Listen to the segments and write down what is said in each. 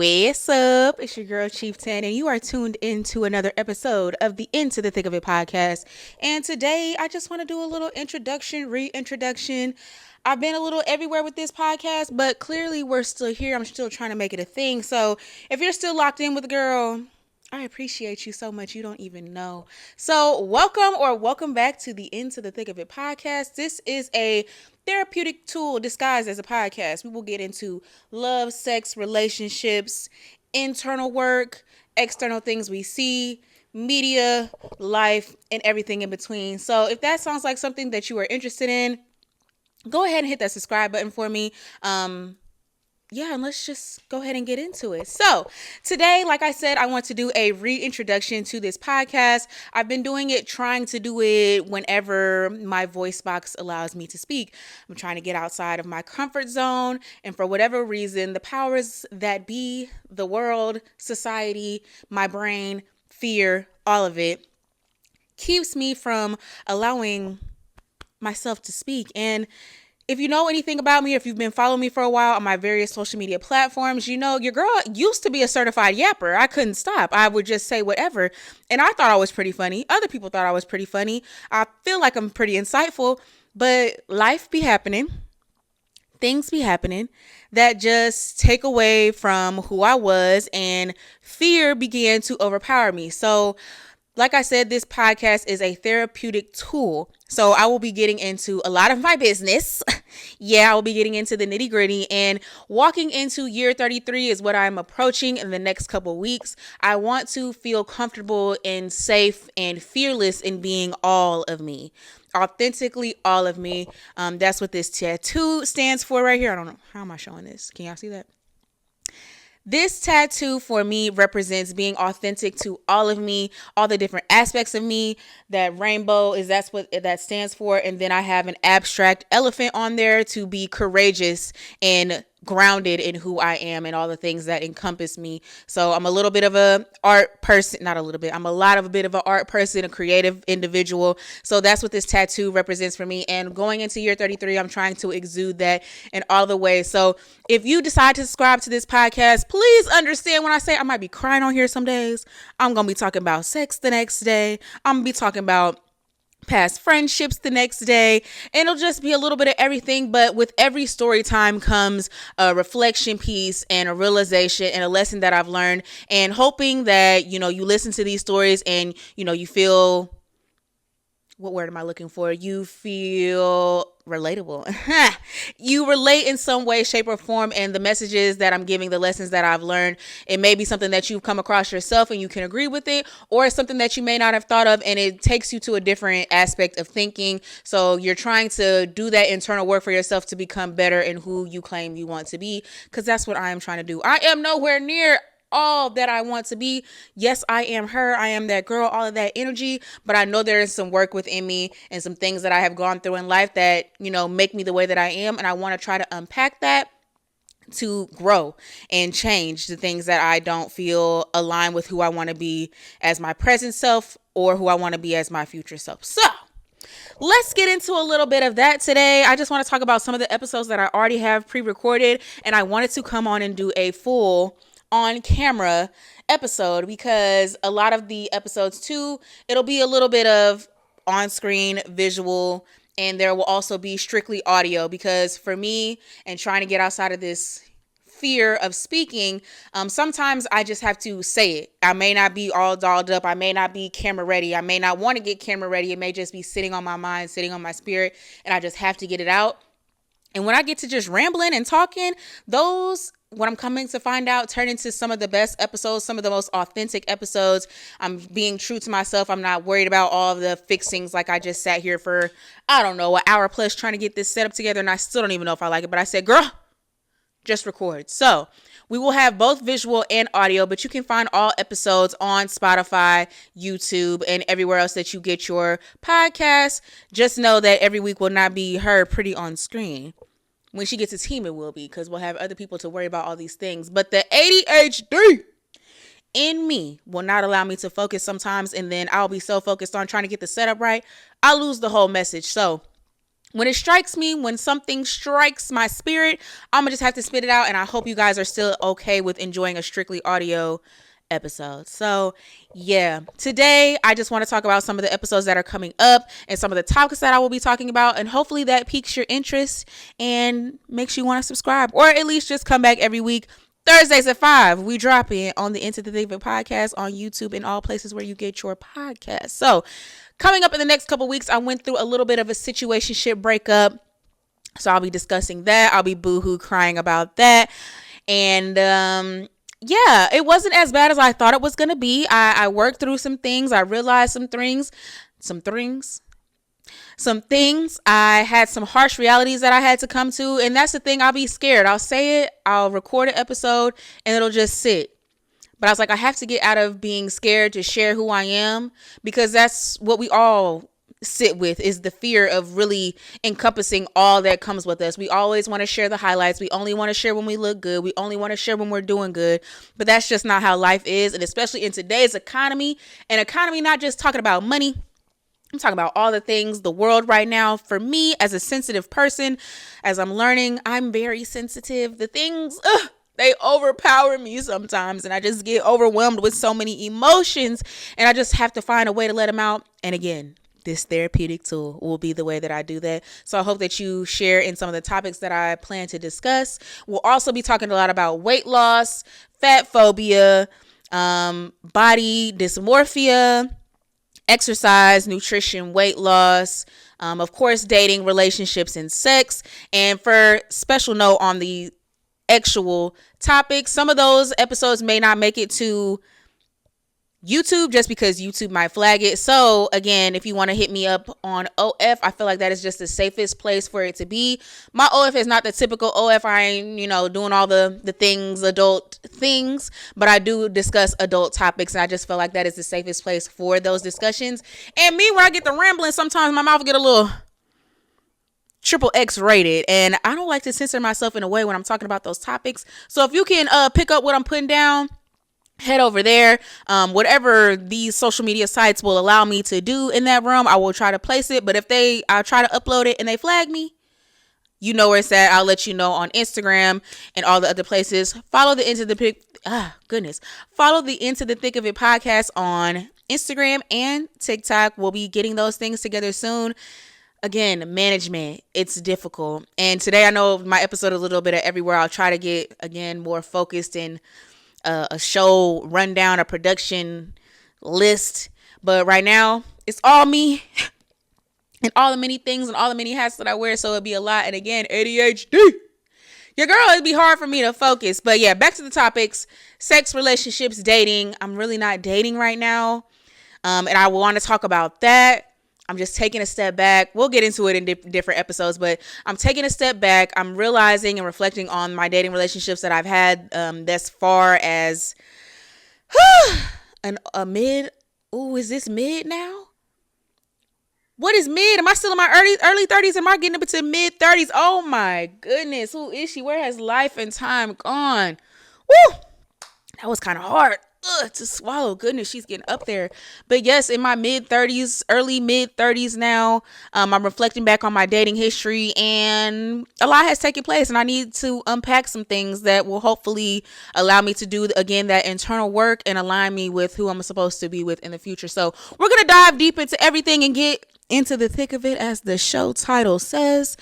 What's up? It's your girl Chief 10, and you are tuned into another episode of the Into the Thick of It podcast. And today I just want to do a little reintroduction. I've been a little everywhere with this podcast, but clearly we're still here. I'm still trying to make it a thing. So if you're still locked in with the girl, I appreciate you so much. You don't even know. So welcome back to the Into the Thick of It podcast. This is a therapeutic tool disguised as a podcast. We will get into love, sex, relationships, internal work, external things we see, media, life, and everything in between. So if that sounds like something that you are interested in, go ahead and hit that subscribe button for me. And let's just go ahead and get into it. So today, like I said, I want to do a reintroduction to this podcast. I've been trying to do it whenever my voice box allows me to speak. I'm trying to get outside of my comfort zone. And for whatever reason, the powers that be, the world, society, my brain, fear, all of it, keeps me from allowing myself to speak. And if you know anything about me, if you've been following me for a while on my various social media platforms, you know your girl used to be a certified yapper. I couldn't stop. I would just say whatever. And I thought I was pretty funny. Other people thought I was pretty funny. I feel like I'm pretty insightful, but life be happening. Things be happening that just take away from who I was, and fear began to overpower me. So like I said, this podcast is a therapeutic tool. So I will be getting into a lot of my business. I will be getting into the nitty gritty, and walking into year 33 is what I'm approaching in the next couple weeks. I want to feel comfortable and safe and fearless in being all of me, authentically all of me. That's what this tattoo stands for right here. I don't know. How am I showing this? Can y'all see that? This tattoo for me represents being authentic to all of me, all the different aspects of me. That rainbow that's what that stands for. And then I have an abstract elephant on there to be courageous and grounded in who I am and all the things that encompass me. So I'm a little bit of a art person, not a little bit. I'm a bit of an art person, a creative individual. So that's what this tattoo represents for me. And going into year 33, I'm trying to exude that in all the ways. So if you decide to subscribe to this podcast, please understand when I say I might be crying on here some days. I'm going to be talking about sex the next day. I'm going to be talking about past friendships the next day, and it'll just be a little bit of everything. But with every story time comes a reflection piece and a realization and a lesson that I've learned, and hoping that you listen to these stories and you feel, what word am I looking for? You feel relatable. You relate in some way, shape, or form. And the messages that I'm giving, the lessons that I've learned, it may be something that you've come across yourself and you can agree with it, or it's something that you may not have thought of and it takes you to a different aspect of thinking. So you're trying to do that internal work for yourself to become better in who you claim you want to be, because that's what I am trying to do. I am nowhere near all that I want to be. Yes, I am her. I am that girl, all of that energy. But I know there is some work within me and some things that I have gone through in life that, make me the way that I am. And I want to try to unpack that to grow and change the things that I don't feel align with who I want to be as my present self or who I want to be as my future self. So let's get into a little bit of that today. I just want to talk about some of the episodes that I already have pre-recorded, and I wanted to come on and do a full on camera episode, because a lot of the episodes too, it'll be a little bit of on screen visual, and there will also be strictly audio, because for me and trying to get outside of this fear of speaking, sometimes I just have to say it. I may not be all dolled up. I may not be camera ready. I may not want to get camera ready. It may just be sitting on my mind, sitting on my spirit, and I just have to get it out. And when I get to just rambling and talking, those, what I'm coming to find out, turn into some of the best episodes, some of the most authentic episodes. I'm being true to myself. I'm not worried about all of the fixings. Like I just sat here for, I don't know, an hour plus trying to get this set up together, and I still don't even know if I like it. But I said, girl, just record. So we will have both visual and audio, but you can find all episodes on Spotify, YouTube, and everywhere else that you get your podcasts. Just know that every week will not be her pretty on screen. When she gets a team, it will be, because we'll have other people to worry about all these things. But the ADHD in me will not allow me to focus sometimes, and then I'll be so focused on trying to get the setup right, I'll lose the whole message. So when it strikes me, when something strikes my spirit, I'm gonna just have to spit it out. And I hope you guys are still okay with enjoying a strictly audio episode. So yeah, today I just want to talk about some of the episodes that are coming up and some of the topics that I will be talking about, and hopefully that piques your interest and makes you want to subscribe, or at least just come back every week. Thursdays at 5, we drop in on the Into the Thick of It podcast on YouTube and all places where you get your podcast. So coming up in the next couple weeks, I went through a little bit of a situationship breakup. So I'll be discussing that. I'll be boohoo crying about that. And yeah, it wasn't as bad as I thought it was going to be. I worked through some things. I realized some things. I had some harsh realities that I had to come to. And that's the thing. I'll be scared. I'll say it. I'll record an episode and it'll just sit. But I was like, I have to get out of being scared to share who I am, because that's what we all sit with, is the fear of really encompassing all that comes with us. We always want to share the highlights. We only want to share when we look good. We only want to share when we're doing good. But that's just not how life is. And especially in today's economy, not just talking about money. I'm talking about all the things, the world right now. For me, as a sensitive person, as I'm learning, I'm very sensitive. The things, they overpower me sometimes, and I just get overwhelmed with so many emotions, and I just have to find a way to let them out. And again, this therapeutic tool will be the way that I do that. So I hope that you share in some of the topics that I plan to discuss. We'll also be talking a lot about weight loss, fat phobia, body dysmorphia, exercise, nutrition, weight loss, of course, dating, relationships, and sex. And for special note on the actual topics, some of those episodes may not make it to YouTube just because YouTube might flag it. So again, if you want to hit me up on OF, I feel like that is just the safest place for it to be. My OF is not the typical OF. I ain't, doing all the things, adult things, but I do discuss adult topics, and I just feel like that is the safest place for those discussions. And me, where I get the rambling, sometimes my mouth will get a little triple X rated, and I don't like to censor myself in a way when I'm talking about those topics. So if you can pick up what I'm putting down, head over there. Whatever these social media sites will allow me to do in that room, I will try to place it. But if I'll try to upload it and they flag me, you know where it's at. I'll let you know on Instagram and all the other places. Follow the Into the Thick of It podcast on Instagram and TikTok. We'll be getting those things together soon. Again, management, it's difficult. And today, I know my episode a little bit of everywhere. I'll try to get, again, more focused in a show rundown, a production list. But right now, it's all me and all the many things and all the many hats that I wear. So it'd be a lot. And again, ADHD. Your girl, it'd be hard for me to focus. But yeah, back to the topics. Sex, relationships, dating. I'm really not dating right now. And I want to talk about that. I'm just taking a step back. We'll get into it in different episodes, but I'm taking a step back. I'm realizing and reflecting on my dating relationships that I've had thus far as a mid. Ooh, is this mid now? What is mid? Am I still in my early 30s? Am I getting up into mid 30s? Oh my goodness. Who is she? Where has life and time gone? Woo! That was kind of hard to swallow. Goodness, she's getting up there. But yes, in my early mid 30s now, I'm reflecting back on my dating history, and a lot has taken place, and I need to unpack some things that will hopefully allow me to do, again, that internal work and align me with who I'm supposed to be with in the future. So we're going to dive deep into everything and get into the thick of it, as the show title says.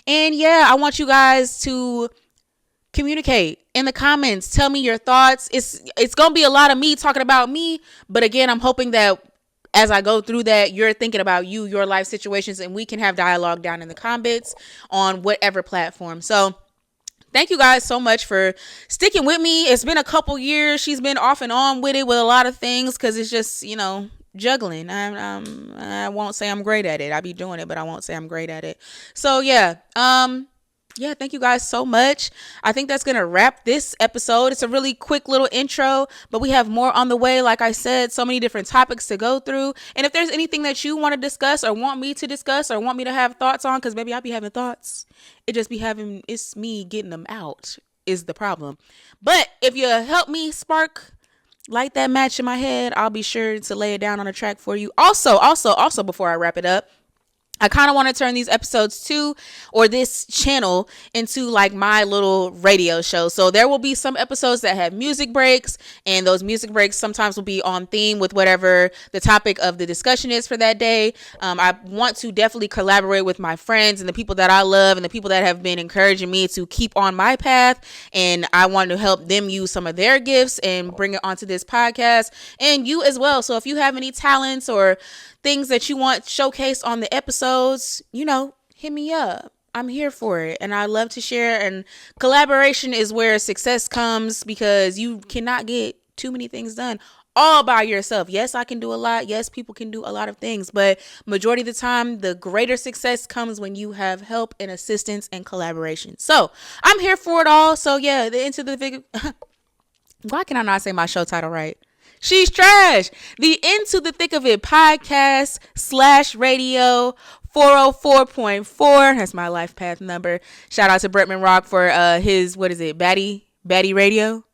And yeah, I want you guys to communicate in the comments. Tell me your thoughts. It's going to be a lot of me talking about me. But again, I'm hoping that as I go through that, you're thinking about you, your life situations, and we can have dialogue down in the comments on whatever platform. So thank you guys so much for sticking with me. It's been a couple years. She's been off and on with it with a lot of things because it's just, juggling. I won't say I'm great at it. I be doing it, but I won't say I'm great at it. So yeah. Yeah, thank you guys so much. I think that's going to wrap this episode. It's a really quick little intro, but we have more on the way. Like I said, so many different topics to go through. And if there's anything that you want to discuss or want me to discuss or want me to have thoughts on, because maybe I'll be having thoughts. It's me getting them out is the problem. But if you help me light that match in my head, I'll be sure to lay it down on a track for you. Also, before I wrap it up, I kind of want to turn these episodes or this channel into like my little radio show. So there will be some episodes that have music breaks, and those music breaks sometimes will be on theme with whatever the topic of the discussion is for that day. I want to definitely collaborate with my friends and the people that I love and the people that have been encouraging me to keep on my path. And I want to help them use some of their gifts and bring it onto this podcast, and you as well. So if you have any talents or things that you want showcased on the episodes, hit me up. I'm here for it, and I love to share. And collaboration is where success comes, because you cannot get too many things done all by yourself. Yes, I can do a lot. Yes, people can do a lot of things, but majority of the time, the greater success comes when you have help and assistance and collaboration. So I'm here for it all. So yeah, the Into the Thick. Why can I not say my show title right? She's trash. The Into the Thick of It podcast / radio 404.4. That's my life path number. Shout out to Bretman Rock for his, Batty Radio?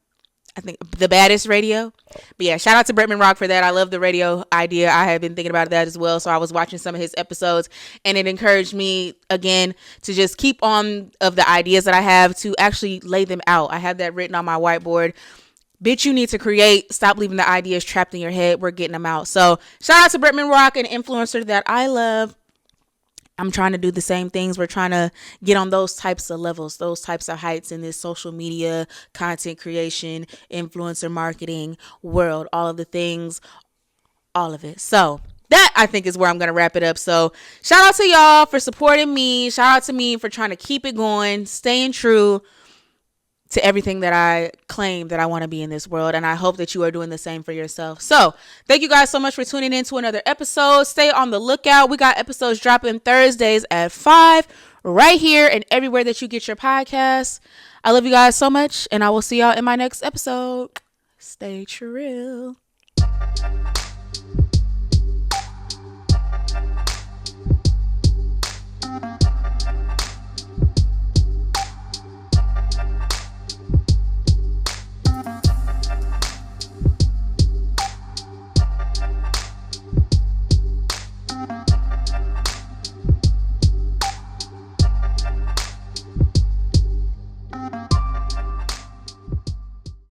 I think the baddest radio. But yeah, shout out to Bretman Rock for that. I love the radio idea. I have been thinking about that as well. So I was watching some of his episodes, and it encouraged me again to just keep on of the ideas that I have, to actually lay them out. I have that written on my whiteboard. Bitch, you need to create. Stop leaving the ideas trapped in your head. We're getting them out. So shout out to Bretman Rock, an influencer that I love. I'm trying to do the same things. We're trying to get on those types of levels, those types of heights in this social media, content creation, influencer marketing world, all of the things, all of it. So that, I think, is where I'm going to wrap it up. So shout out to y'all for supporting me. Shout out to me for trying to keep it going, staying true to everything that I claim that I want to be in this world. And I hope that you are doing the same for yourself. So thank you guys so much for tuning in to another episode. Stay on the lookout. We got episodes dropping Thursdays at 5 right here and everywhere that you get your podcasts. I love you guys so much, and I will see y'all in my next episode. Stay true.